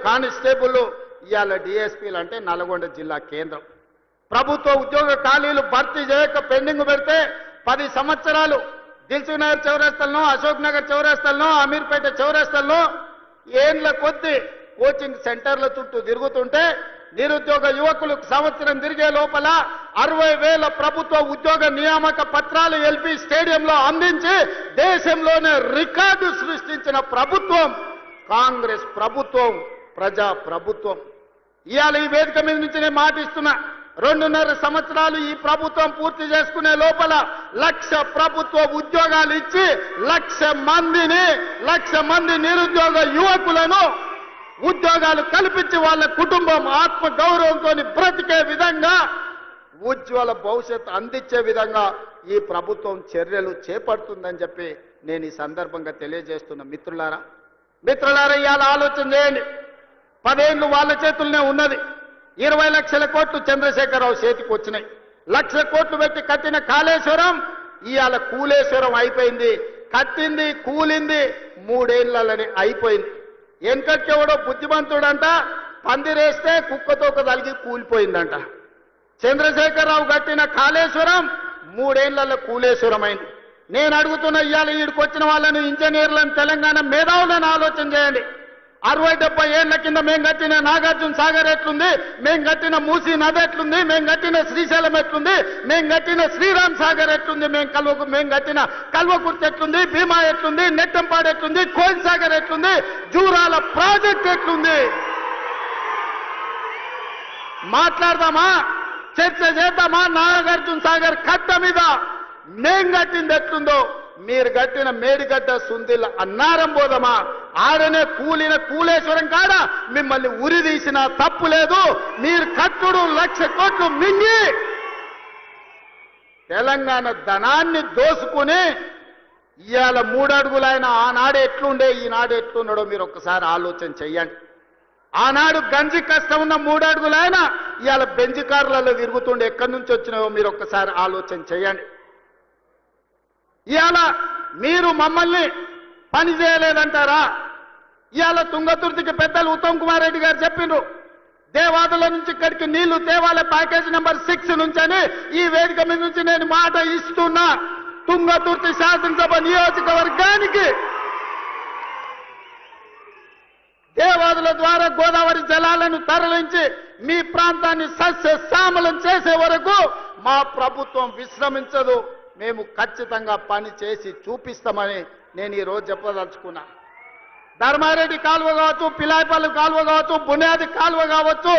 Constable ఇవాళ డిఎస్పీలు అంటే నల్గొండ జిల్లా కేంద్రం. ప్రభుత్వ ఉద్యోగ ఖాళీలు భర్తీ చేయక పెండింగ్ పెడితే 10 సంవత్సరాలు దిల్సుఖ్నగర్ చౌరస్తాల్లో, అశోక్ నగర్ చౌరస్తాల్లో, అమీర్పేట చౌరస్తాల్లో ఏండ్ల కొద్ది కోచింగ్ సెంటర్ల చుట్టూ తిరుగుతుంటే నిరుద్యోగ యువకులకు సంవత్సరం తిరిగే లోపల 60,000 ప్రభుత్వ ఉద్యోగ నియామక పత్రాలు ఎల్పీ స్టేడియంలో అందించి దేశంలోనే రికార్డు సృష్టించిన ప్రభుత్వం కాంగ్రెస్ ప్రభుత్వం, ప్రజా ప్రభుత్వం. ఇవాళ ఈ వేదిక మీద నుంచి నేను మాటిస్తున్నా, 2.5 సంవత్సరాలు ఈ ప్రభుత్వం పూర్తి చేసుకునే లోపల 1,00,000 ప్రభుత్వ ఉద్యోగాలు ఇచ్చి 1,00,000 మంది నిరుద్యోగ యువకులను ఉద్యోగాలు కల్పించి వాళ్ళ కుటుంబం ఆత్మ గౌరవంతో బ్రతికే విధంగా ఉజ్వల భవిష్యత్తు అందించే విధంగా ఈ ప్రభుత్వం చర్యలు చేపడుతుందని చెప్పి నేను ఈ సందర్భంగా తెలియజేస్తున్న మిత్రులారా ఇవాళ ఆలోచన చేయండి. 10 ఏళ్ళు వాళ్ళ చేతుల్లోనే ఉన్నది. 20 లక్షల కోట్లు చంద్రశేఖరరావు చేతికి వచ్చినాయి. 1,00,000 కోట్లు పెట్టి కట్టిన కాళేశ్వరం ఇవాళ కూలేశ్వరం అయిపోయింది. కట్టింది కూలింది 3 ఏళ్లలోనే అయిపోయింది. వెనకట్టెవడో బుద్ధిమంతుడంట పందిరేస్తే కుక్కతోక తలిగి కూలిపోయిందంట. చంద్రశేఖరరావు కట్టిన కాళేశ్వరం 3 ఏళ్లలో కూలేశ్వరం అయింది. నేను అడుగుతున్న ఇవాళ ఈడికి వచ్చిన వాళ్ళని, ఇంజనీర్లను, తెలంగాణ మేధావులను ఆలోచన చేయండి. 60-70 ఏళ్ల కింద మేము కట్టిన నాగార్జున సాగర్ ఎట్లుంది, మేము కట్టిన మూసీ నది ఎట్లుంది, మేము కట్టిన శ్రీశైలం ఎట్లుంది, మేము కట్టిన శ్రీరామ్ సాగర్ ఎట్లుంది, మేము కట్టిన కల్వకుర్తి ఎట్లుంది, భీమా ఎట్లుంది, నెట్టంపాడు ఎట్లుంది, కోయిల్ సాగర్ ఎట్లుంది, జూరాల ప్రాజెక్ట్ ఎట్లుంది. మాట్లాడదామా, చర్చ చేద్దామా? నాగార్జున సాగర్ కట్ట మీద మేం కట్టింది ఎట్లుందో మీరు కట్టిన మేడిగడ్డ సుందిల్ల అన్నారం పోదమా? ఆడనే కూలిన కూలేశ్వరం కాడ మిమ్మల్ని ఉరి తీసిన తప్పు లేదు. మీరు కట్టుడు 1,00,000 కోట్లు మింగి తెలంగాణ ధనాన్ని దోసుకుని ఇవాళ 3 అడుగులైన ఆనాడు ఎట్లుండే ఈనాడు ఎట్లున్నాడో మీరు ఒక్కసారి ఆలోచన చెయ్యండి. ఆనాడు గంజి కష్టం ఉన్న 3 అడుగులైన ఇవాళ బెంజ్ కార్లలో తిరుగుతుండే ఎక్కడి నుంచి వచ్చినాయో మీరు ఒక్కసారి ఆలోచన చెయ్యండి. ఇవాళ మీరు మమ్మల్ని పని చేయలేదంటారా? ఇవాళ తుంగతుర్తికి పెద్దలు ఉత్తమ్ కుమార్ రెడ్డి గారు చెప్పిండ్రు, దేవాదుల నుంచి ఇక్కడికి నీళ్లు తేవాలే ప్యాకేజ్ నెంబర్ 6 నుంచి అని ఈ వేదిక మీద నుంచి నేను మాట ఇస్తున్నా. తుంగతుర్తి శాసనసభ నియోజకవర్గానికి దేవాదుల ద్వారా గోదావరి జలాలను తరలించి మీ ప్రాంతాన్ని సస్యశ్యామలం చేసే వరకు మా ప్రభుత్వం విశ్రమించదు. మేము ఖచ్చితంగా పని చేసి చూపిస్తామని నేను ఈరోజు చెప్పదలుచుకున్నా. ధర్మారెడ్డి కాలువ కావచ్చు, పిలాయపల్లి కాలువ కావచ్చు, బునియాది కాలువ కావచ్చు,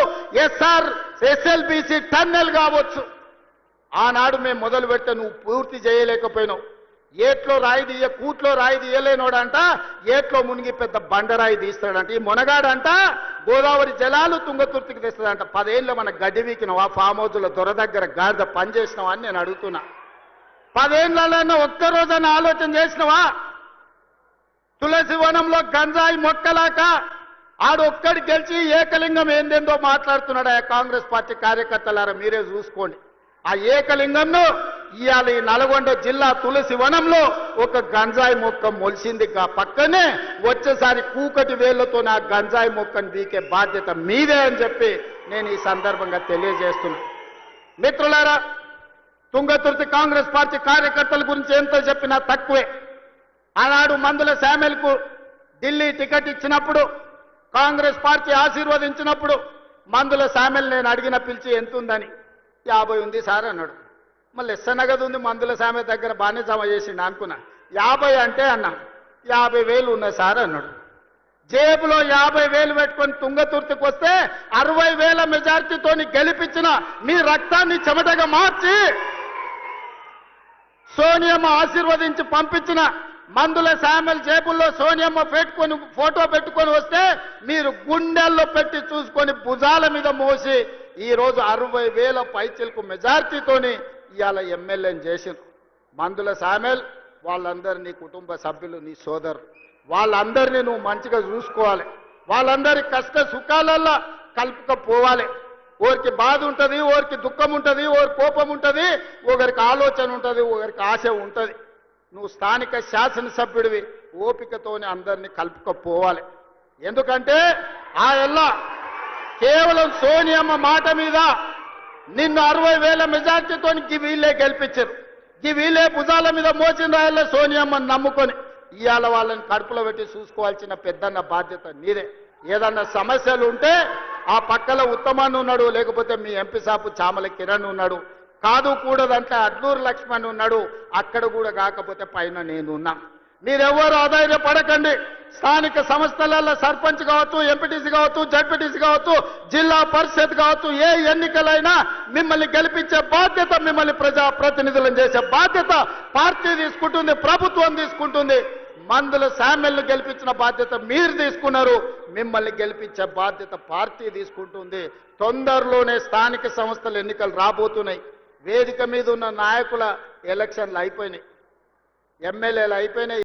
ఎస్ఎల్బిసి టన్నెల్ కావచ్చు, ఆనాడు మేము మొదలు పెట్టే నువ్వు పూర్తి చేయలేకపోయినావు. ఏట్లో రాయి తీయ కూట్లో రాయి తీయలేనోడంట ఏట్లో మునిగి పెద్ద బండరాయి తీస్తాడంట. ఈ మునగాడంట గోదావరి జలాలు తుంగతుర్తికి తెస్తాడంట. 10 ఏళ్ళు మన గడ్డి వీకినవా? ఫామ్ హౌస్ల దొర దగ్గర గాడిద పనిచేసినావా అని నేను అడుగుతున్నా. 10 ఏళ్ళలో ఒక్కరోజైనా ఆలోచన చేసినవా? తులసి వనంలో గంజాయి మొక్కలాక ఆడొక్కడి గెలిచి ఏకలింగం ఏందేందో మాట్లాడుతున్నాడు. ఆ కాంగ్రెస్ పార్టీ కార్యకర్తలారా మీరే చూసుకోండి. ఆ ఏకలింగంను ఇవాళ ఈ నల్గొండ జిల్లా తులసి వనంలో ఒక గంజాయి మొక్క మొలిసింది. పక్కనే వచ్చేసారి కూకటి వేళ్లతో నా గంజాయి మొక్కను బీకే బాధ్యత మీదే అని చెప్పి నేను ఈ సందర్భంగా తెలియజేస్తున్నా. మిత్రులారా, తుంగతుర్తి కాంగ్రెస్ పార్టీ కార్యకర్తల గురించి ఎంత చెప్పినా తక్కువే. ఆనాడు మందుల శామ్యుల్కు ఢిల్లీ టికెట్ ఇచ్చినప్పుడు, కాంగ్రెస్ పార్టీ ఆశీర్వదించినప్పుడు మందుల శామ్యుల్ నేను అడిగిన పిలిచి ఎంత ఉందని 50 ఉంది సార్ అన్నాడు. మళ్ళీ ఎస్సనగదు ఉంది మందుల శామ్యుల్ దగ్గర బాగానే జమ చేసిండు అనుకున్నా. 50 అంటే అన్నా 50,000 ఉన్నాయి సార్ అన్నాడు. జేబులో 50,000 పెట్టుకొని తుంగతుర్తికి వస్తే 60,000 మెజార్టీతోని గెలిపించిన మీ రక్తాన్ని చెమటగా మార్చి సోనియమ్మ ఆశీర్వదించి పంపించిన మందుల శామ్యుల్ జేబుల్లో సోనియమ్మ పెట్టుకొని ఫోటో పెట్టుకొని వస్తే మీరు గుండెల్లో పెట్టి చూసుకొని భుజాల మీద మోసి ఈరోజు 60,000 పైచిలకు మెజార్టీతోని ఇవాళ ఎమ్మెల్యేని చేసింది. మందుల శామ్యుల్ వాళ్ళందరూ నీ కుటుంబ సభ్యులు, నీ సోదరులు, వాళ్ళందరినీ నువ్వు మంచిగా చూసుకోవాలి. వాళ్ళందరి కష్ట సుఖాలల్లో కలుపుకపోవాలి. ఒకరికి బాధ ఉంటుంది, ఒకరికి దుఃఖం ఉంటుంది, ఒకరికి కోపం ఉంటుంది, ఒకరికి ఆలోచన ఉంటుంది, ఒకరికి ఆశ ఉంటుంది. నువ్వు స్థానిక శాసనసభ్యుడివి, ఓపికతోనే అందరినీ కలుపుకపోవాలి. ఎందుకంటే ఆ ఎల్లా కేవలం సోనియమ్మ మాట మీద నిన్ను 60,000 మెజార్టీతో వీళ్ళే గెలిపించారు. వీళ్ళే భుజాల మీద మోచిన రాయల్లో సోనియమ్మని నమ్ముకొని ఇవాళ వాళ్ళని కడుపులో పెట్టి చూసుకోవాల్సిన పెద్దన్న బాధ్యత నీదే. ఏదన్నా సమస్యలు ఉంటే ఆ పక్కల ఉత్తమాన్ని ఉన్నాడు, లేకపోతే మీ ఎంపీ సాపు చామల కిరణ్ ఉన్నాడు, కాదు కూడదంటే అడ్లూరు లక్ష్మణ్ ఉన్నాడు, అక్కడ కూడా కాకపోతే పైన నేనున్నా. మీరెవ్వరూ ఆధైర్యపడకండి. స్థానిక సంస్థలలో సర్పంచ్ కావచ్చు, ఎంపీటీసీ కావచ్చు, జడ్పీటీసీ కావచ్చు, జిల్లా పరిషత్ కావచ్చు, ఏ ఎన్నికలైనా మిమ్మల్ని గెలిపించే బాధ్యత, మిమ్మల్ని ప్రజా ప్రతినిధులను చేసే బాధ్యత పార్టీ తీసుకుంటుంది, ప్రభుత్వం తీసుకుంటుంది. మందుల శామ్యల్ని గెలిపించిన బాధ్యత మీరు తీసుకున్నారు, మిమ్మల్ని గెలిపించే బాధ్యత పార్టీ తీసుకుంటుంది. తొందరలోనే స్థానిక సంస్థల ఎన్నికలు రాబోతున్నాయి. వేదిక మీద ఉన్న నాయకుల ఎలక్షన్లు అయిపోయినాయి, ఎమ్మెల్యేలు అయిపోయినాయి.